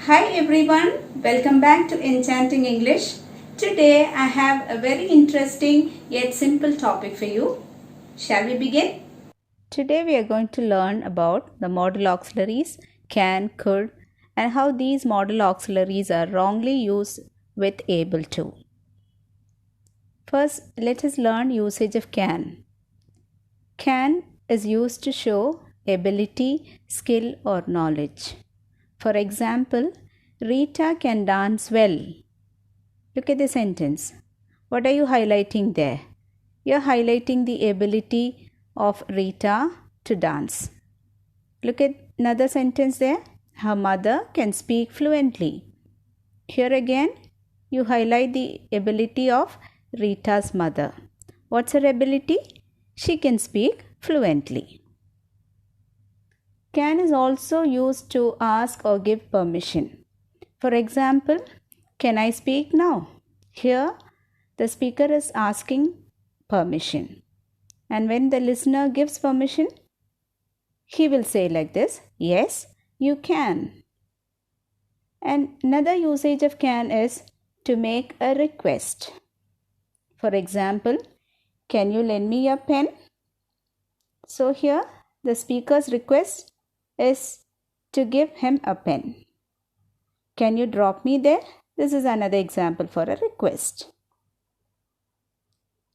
Hi everyone, welcome back to Enchanting English. Today I have a very interesting yet simple topic for you. Shall we begin? Today we are going to learn about the modal auxiliaries can, could, and how these modal auxiliaries are wrongly used with able to. First, let us learn usage of can. Can is used to show ability, skill, or knowledge. For example, Rita can dance well. Look at the sentence. What are you highlighting there? You're highlighting the ability of Rita to dance. Look at another sentence there. Her mother can speak fluently. Here again, you highlight the ability of Rita's mother. What's her ability? She can speak fluently. Can is also used to ask or give permission. For example, can I speak now? Here, the speaker is asking permission. And when the listener gives permission, he will say like this, yes, you can. And another usage of can is to make a request. For example, can you lend me your pen? So here, the speaker's request is to give him a pen. Can you drop me there? This is another example for a request.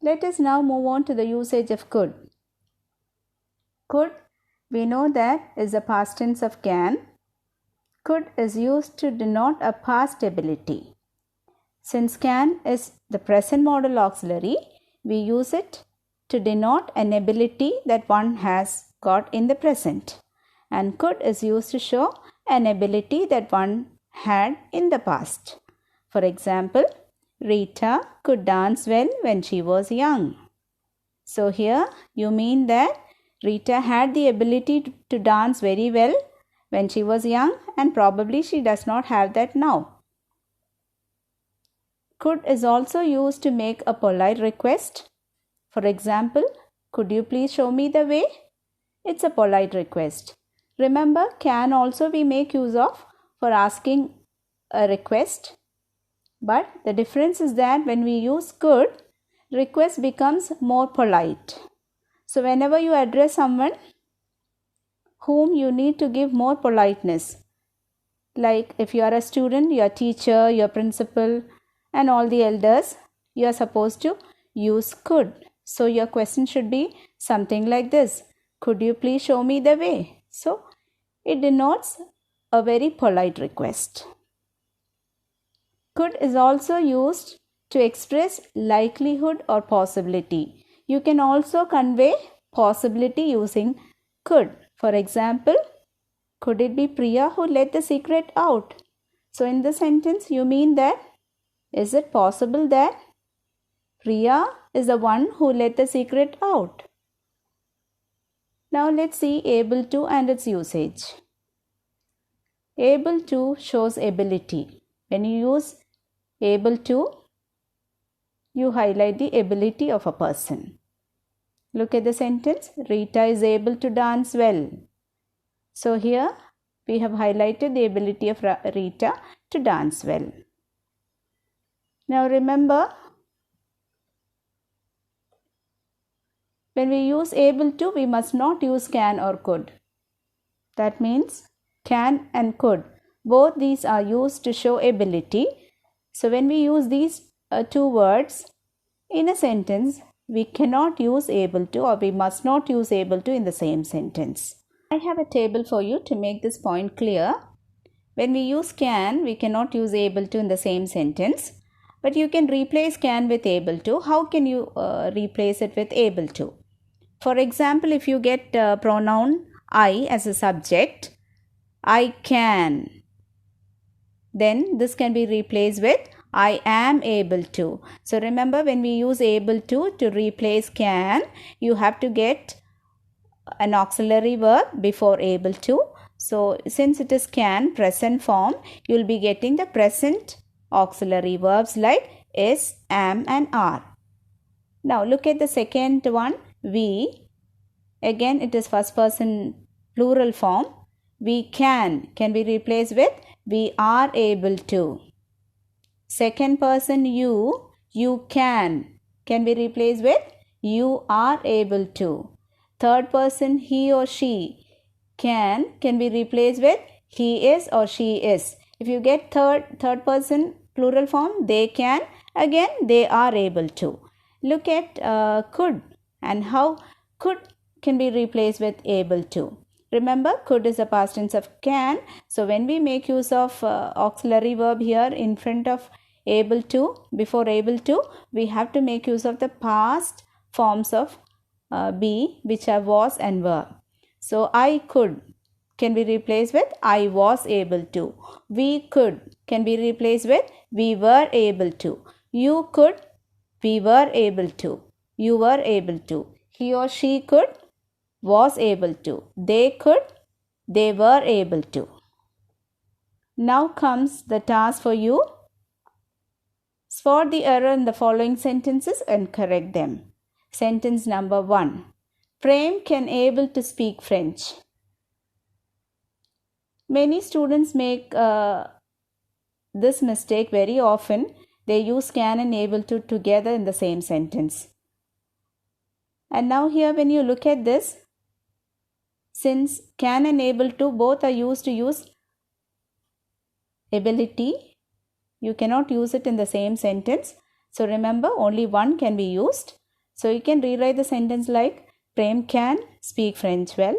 Let us now move on to the usage of could. Could, we know that is the past tense of can. Could is used to denote a past ability. Since can is the present modal auxiliary, we use it to denote an ability that one has got in the present. And could is used to show an ability that one had in the past. For example, Rita could dance well when she was young. So here you mean that Rita had the ability to dance very well when she was young, and probably she does not have that now. Could is also used to make a polite request. For example, could you please show me the way? It's a polite request. Remember, can also we make use of for asking a request. But the difference is that when we use could, request becomes more polite. So whenever you address someone whom you need to give more politeness, like if you are a student, your teacher, your principal, and all the elders, you are supposed to use could. So your question should be something like this. Could you please show me the way? So it denotes a very polite request. Could is also used to express likelihood or possibility. You can also convey possibility using could. For example, could it be Priya who let the secret out? So in this sentence, you mean that is it possible that Priya is the one who let the secret out? Now let's see able to and its usage. Able to shows ability. When you use able to, you highlight the ability of a person. Look at the sentence. Rita is able to dance well. So here we have highlighted the ability of Rita to dance well. Now remember, when we use able to, we must not use can or could. That means can and could, both these are used to show ability. So when we use these two words in a sentence, we cannot use able to, or we must not use able to in the same sentence. I have a table for you to make this point clear. When we use can, we cannot use able to in the same sentence. But you can replace can with able to. How can you replace it with able to? For example, if you get pronoun I as a subject, I can, then this can be replaced with I am able to. So remember, when we use able to replace can, you have to get an auxiliary verb before able to. So since it is can, present form, you will be getting the present auxiliary verbs like is, am, and are. Now look at the second one, we. Again, it is first person plural form. We can be replaced with we are able to. Second person you can be replaced with you are able to. Third person he or she can be replaced with he is or she is. If you get third person plural form, they can, again they are able to. Look at could and how could can be replaced with able to. Remember, could is a past tense of can. So when we make use of auxiliary verb here in front of able to, before able to, we have to make use of the past forms of be, which are was and were. So I could can be replaced with I was able to. We could can be replaced with we were able to. You could, we were able to. You were able to. He or she could, was able to. They could, they were able to. Now comes the task for you. Spot the error in the following sentences and correct them. Sentence number 1. Prem can able to speak French. Many students make this mistake very often. They use can and able to together in the same sentence. And now here when you look at this, since can and able to both are used to use ability, you cannot use it in the same sentence. So remember, only one can be used. So you can rewrite the sentence like Prem can speak French well,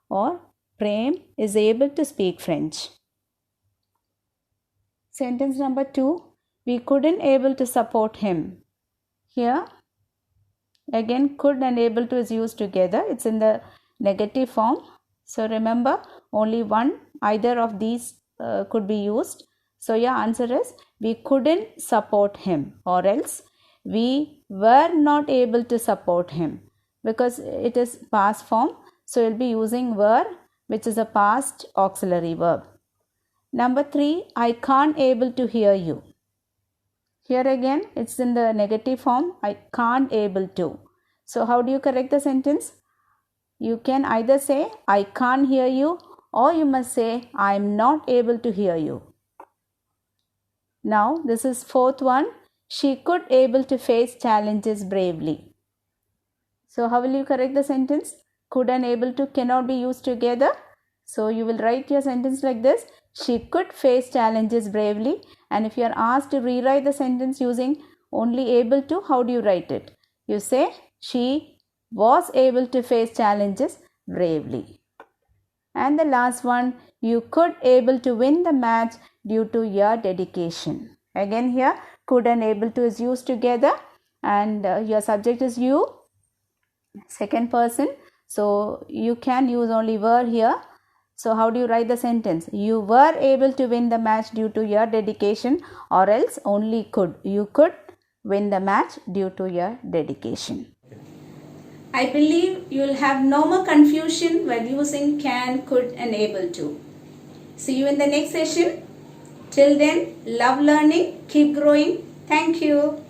or Prem is able to speak French. Sentence number 2. We couldn't able to support him. Here again could and able to is used together. It's in the negative form. So remember, only one, either of these could be used. So your answer is we couldn't support him, or else we were not able to support him, because it is past form. So you'll be using were, which is a past auxiliary verb. Number 3, I can't able to hear you. Here again it's in the negative form, I can't able to. So how do you correct the sentence? You can either say I can't hear you, or you must say I am not able to hear you. Now this is fourth one. She could able to face challenges bravely. So how will you correct the sentence? Could and able to cannot be used together. So you will write your sentence like this. She could face challenges bravely. And if you are asked to rewrite the sentence using only able to, how do you write it? You say she was able to face challenges bravely. And the last one, you could able to win the match due to your dedication. Again here could and able to is used together, and your subject is you, second person. So you can use only were here. So how do you write the sentence? You were able to win the match due to your dedication, or else only could. You could win the match due to your dedication. I believe you will have no more confusion while using can, could and able to. See you in the next session. Till then, love learning, keep growing. Thank you.